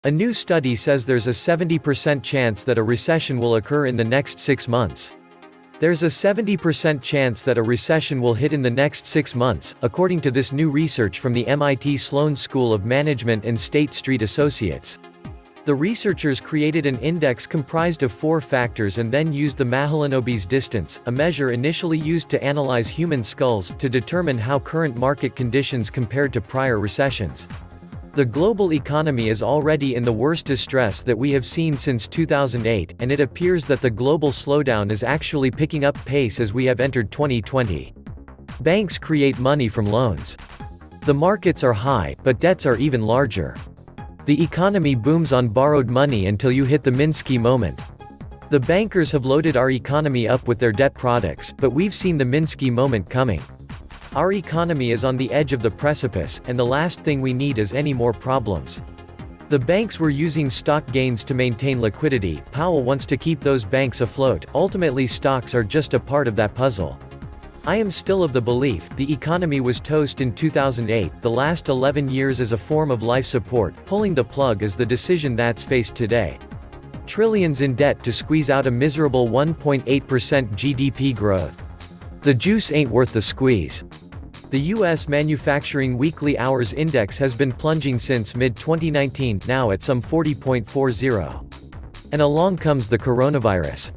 A new study says there's a 70% chance that a recession will occur in the next 6 months. There's a 70% chance that a recession will hit in the next 6 months, according to this new research from the MIT Sloan School of Management and State Street Associates. The researchers created an index comprised of 4 factors and then used the Mahalanobis distance, a measure initially used to analyze human skulls, to determine how current market conditions compared to prior recessions. The global economy is already in the worst distress that we have seen since 2008, and it appears that the global slowdown is actually picking up pace as we have entered 2020. Banks create money from loans. The markets are high, but debts are even larger. The economy booms on borrowed money until you hit the Minsky moment. The bankers have loaded our economy up with their debt products, but we've seen the Minsky moment coming. Our economy is on the edge of the precipice, and the last thing we need is any more problems. The banks were using stock gains to maintain liquidity. Powell wants to keep those banks afloat. Ultimately, stocks are just a part of that puzzle. I am still of the belief the economy was toast in 2008. The last 11 years as a form of life support. Pulling the plug is the decision that's faced today. Trillions in debt to squeeze out a miserable 1.8% GDP growth. The juice ain't worth the squeeze. The U.S. Manufacturing Weekly Hours Index has been plunging since mid-2019, now at some 40.40. And along comes the coronavirus.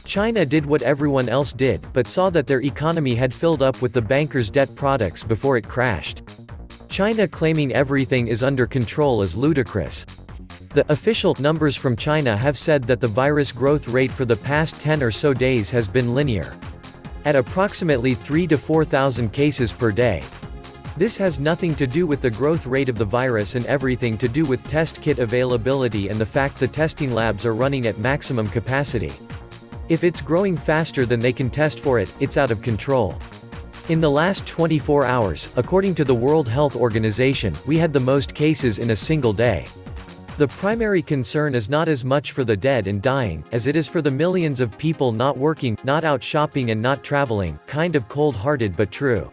China did what everyone else did, but saw that their economy had filled up with the bankers' debt products before it crashed. China claiming everything is under control is ludicrous. The official numbers from China have said that the virus growth rate for the past 10 or so days has been linear, at approximately 3,000 to 4,000 cases per day. This has nothing to do with the growth rate of the virus and everything to do with test kit availability and the fact the testing labs are running at maximum capacity. If it's growing faster than they can test for it, it's out of control. In the last 24 hours, according to the World Health Organization, we had the most cases in a single day. The primary concern is not as much for the dead and dying, as it is for the millions of people not working, not out shopping and not traveling. Kind of cold-hearted but true.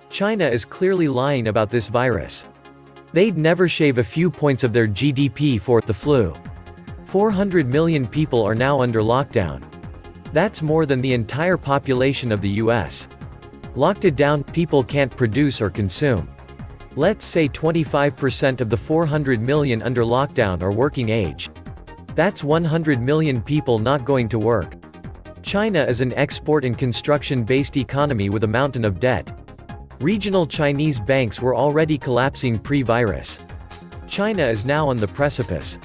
China is clearly lying about this virus. They'd never shave a few points of their GDP for the flu. 400 million people are now under lockdown. That's more than the entire population of the US. Locked it down, people can't produce or consume. Let's say 25% of the 400 million under lockdown are working age. That's 100 million people not going to work. China is an export and construction-based economy with a mountain of debt. Regional Chinese banks were already collapsing pre-virus. China is now on the precipice.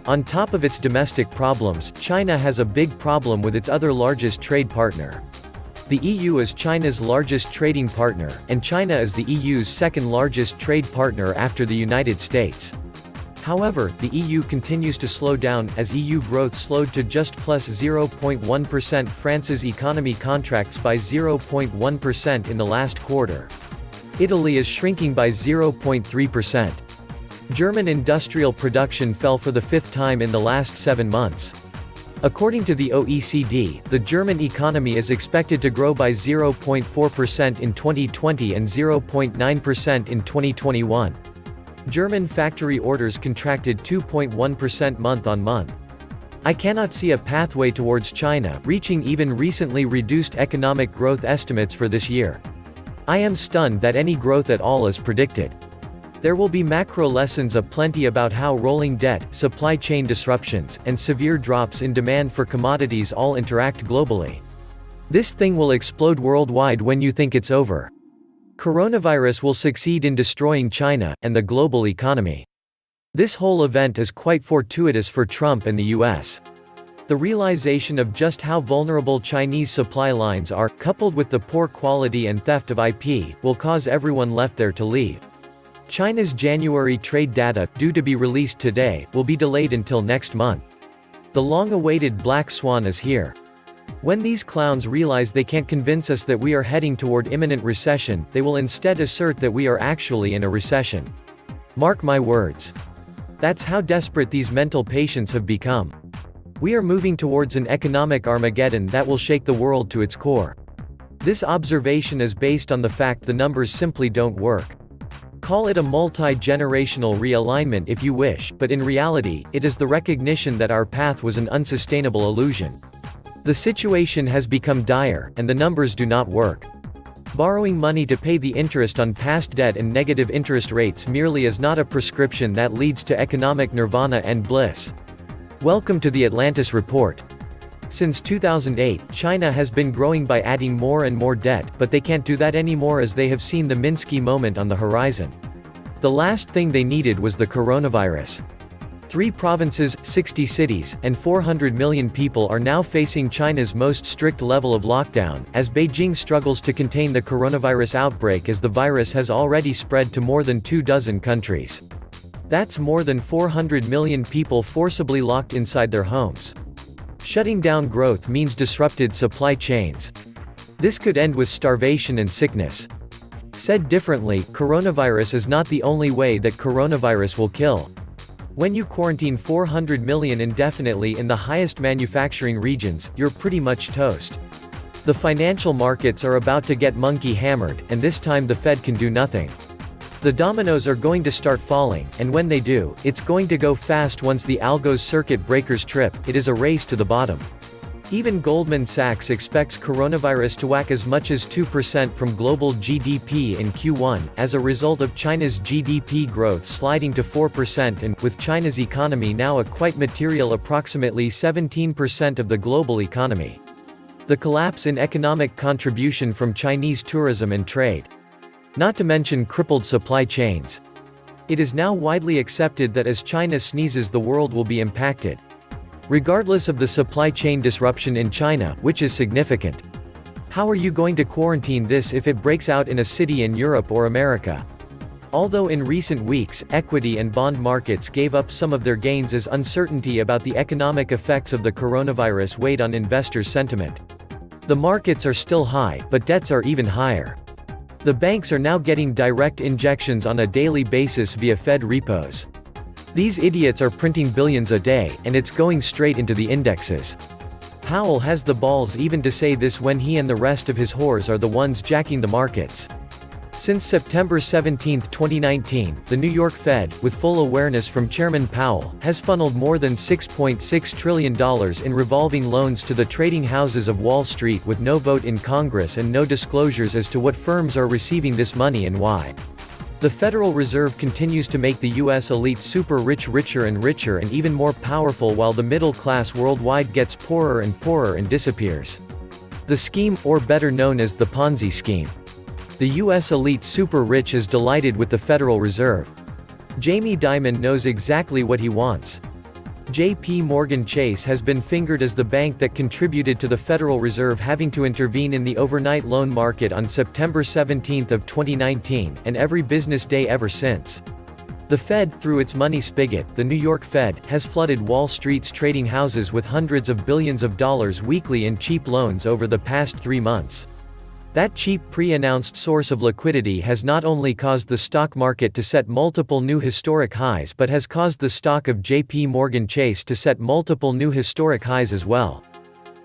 On top of its domestic problems, China has a big problem with its other largest trade partner. The EU is China's largest trading partner, and China is the EU's second largest trade partner after the United States. However, the EU continues to slow down, as EU growth slowed to just plus 0.1%. France's economy contracts by 0.1% in the last quarter. Italy is shrinking by 0.3%. German industrial production fell for the 5th time in the last 7 months. According to the OECD, the German economy is expected to grow by 0.4% in 2020 and 0.9% in 2021. German factory orders contracted 2.1% month-on-month. I cannot see a pathway towards China reaching even recently reduced economic growth estimates for this year. I am stunned that any growth at all is predicted. There will be macro lessons aplenty about how rolling debt, supply chain disruptions, and severe drops in demand for commodities all interact globally. This thing will explode worldwide when you think it's over. Coronavirus will succeed in destroying China and the global economy. This whole event is quite fortuitous for Trump and the US. The realization of just how vulnerable Chinese supply lines are, coupled with the poor quality and theft of IP, will cause everyone left there to leave. China's January trade data, due to be released today, will be delayed until next month. The long-awaited black swan is here. When these clowns realize they can't convince us that we are heading toward imminent recession, they will instead assert that we are actually in a recession. Mark my words. That's how desperate these mental patients have become. We are moving towards an economic Armageddon that will shake the world to its core. This observation is based on the fact the numbers simply don't work. Call it a multi-generational realignment if you wish, but in reality, it is the recognition that our path was an unsustainable illusion. The situation has become dire, and the numbers do not work. Borrowing money to pay the interest on past debt and negative interest rates merely is not a prescription that leads to economic nirvana and bliss. Welcome to the Atlantis Report. Since 2008, China has been growing by adding more and more debt, but they can't do that anymore as they have seen the Minsky moment on the horizon. The last thing they needed was the coronavirus. 3 provinces, 60 cities, and 400 million people are now facing China's most strict level of lockdown, as Beijing struggles to contain the coronavirus outbreak as the virus has already spread to more than 24 countries. That's more than 400 million people forcibly locked inside their homes. Shutting down growth means disrupted supply chains. This could end with starvation and sickness. Said differently, coronavirus is not the only way that coronavirus will kill. When you quarantine 400 million indefinitely in the highest manufacturing regions, you're pretty much toast. The financial markets are about to get monkey hammered, and this time the Fed can do nothing. The dominoes are going to start falling, and when they do, it's going to go fast. Once the algo's circuit breakers trip, it is a race to the bottom. Even Goldman Sachs expects coronavirus to whack as much as 2% from global GDP in Q1, as a result of China's GDP growth sliding to 4% and, with China's economy now a quite material approximately 17% of the global economy. The collapse in economic contribution from Chinese tourism and trade. Not to mention crippled supply chains. It is now widely accepted that as China sneezes, the world will be impacted. Regardless of the supply chain disruption in China, which is significant. How are you going to quarantine this if it breaks out in a city in Europe or America? Although in recent weeks, equity and bond markets gave up some of their gains as uncertainty about the economic effects of the coronavirus weighed on investors' sentiment. The markets are still high, but debts are even higher. The banks are now getting direct injections on a daily basis via Fed repos. These idiots are printing billions a day, and it's going straight into the indexes. Powell has the balls even to say this when he and the rest of his whores are the ones jacking the markets. Since September 17, 2019, the New York Fed, with full awareness from Chairman Powell, has funneled more than $6.6 trillion in revolving loans to the trading houses of Wall Street with no vote in Congress and no disclosures as to what firms are receiving this money and why. The Federal Reserve continues to make the U.S. elite super rich richer and richer and even more powerful while the middle class worldwide gets poorer and disappears. The scheme, or better known as the Ponzi scheme. The U.S. elite super rich is delighted with the Federal Reserve. Jamie Dimon knows exactly what he wants. J.P. Morgan Chase has been fingered as the bank that contributed to the Federal Reserve having to intervene in the overnight loan market on September 17 of 2019, and every business day ever since. The Fed, through its money spigot, the New York Fed, has flooded Wall Street's trading houses with hundreds of billions of dollars weekly in cheap loans over the past 3 months. That cheap pre-announced source of liquidity has not only caused the stock market to set multiple new historic highs but has caused the stock of J.P. Morgan Chase to set multiple new historic highs as well.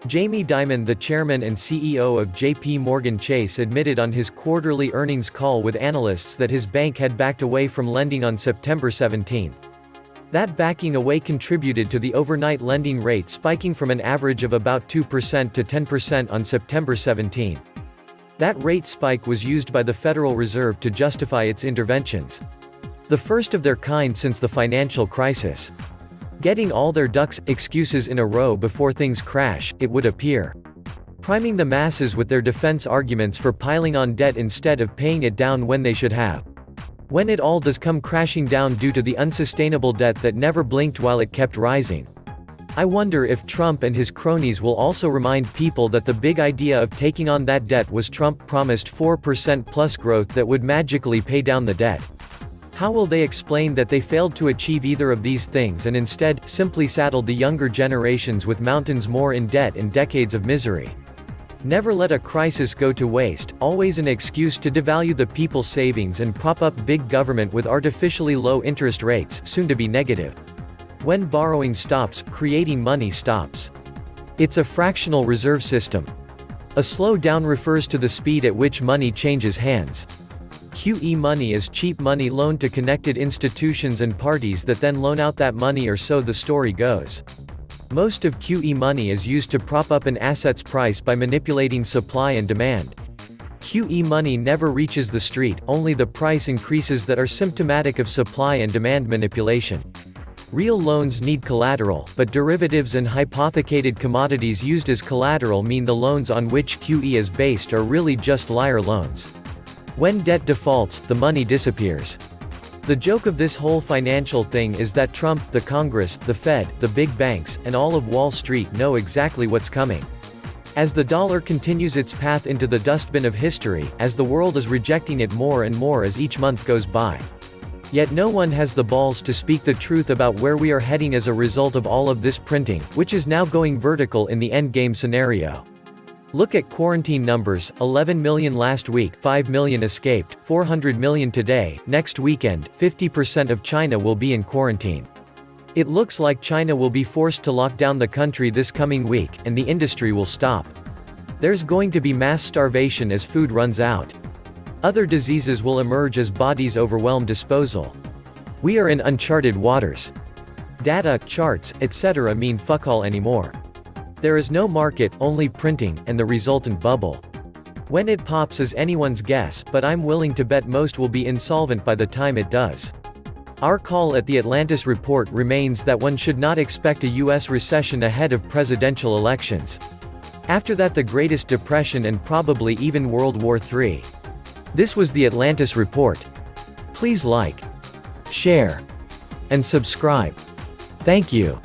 Jamie Dimon, the chairman and CEO of J.P. Morgan Chase, admitted on his quarterly earnings call with analysts that his bank had backed away from lending on September 17. That backing away contributed to the overnight lending rate spiking from an average of about 2% to 10% on September 17. That rate spike was used by the Federal Reserve to justify its interventions. The first of their kind since the financial crisis. Getting all their excuses in a row before things crash, it would appear. Priming the masses with their defense arguments for piling on debt instead of paying it down when they should have. When it all does come crashing down due to the unsustainable debt that never blinked while it kept rising. I wonder if Trump and his cronies will also remind people that the big idea of taking on that debt was Trump promised 4% plus growth that would magically pay down the debt. How will they explain that they failed to achieve either of these things and instead, simply saddled the younger generations with mountains more in debt and decades of misery? Never let a crisis go to waste, always an excuse to devalue the people's savings and prop up big government with artificially low interest rates, soon to be negative. When borrowing stops, creating money stops. It's a fractional reserve system. A slow down refers to the speed at which money changes hands. QE money is cheap money loaned to connected institutions and parties that then loan out that money, or so the story goes. Most of QE money is used to prop up an asset's price by manipulating supply and demand. QE money never reaches the street, only the price increases that are symptomatic of supply and demand manipulation. Real loans need collateral, but derivatives and hypothecated commodities used as collateral mean the loans on which QE is based are really just liar loans. When debt defaults, the money disappears. The joke of this whole financial thing is that Trump, the Congress, the Fed, the big banks, and all of Wall Street know exactly what's coming. As the dollar continues its path into the dustbin of history, as the world is rejecting it more and more as each month goes by. Yet no one has the balls to speak the truth about where we are heading as a result of all of this printing, which is now going vertical in the endgame scenario. Look at quarantine numbers: 11 million last week, 5 million escaped, 400 million today. Next weekend, 50% of China will be in quarantine. It looks like China will be forced to lock down the country this coming week, and the industry will stop. There's going to be mass starvation as food runs out. Other diseases will emerge as bodies overwhelm disposal. We are in uncharted waters. Data, charts, etc. mean fuck all anymore. There is no market, only printing, and the resultant bubble. When it pops is anyone's guess, but I'm willing to bet most will be insolvent by the time it does. Our call at the Atlantis Report remains that one should not expect a US recession ahead of presidential elections. After that, the Greatest Depression and probably even World War III. This was the Atlantis Report. Please like, share, and subscribe. Thank you.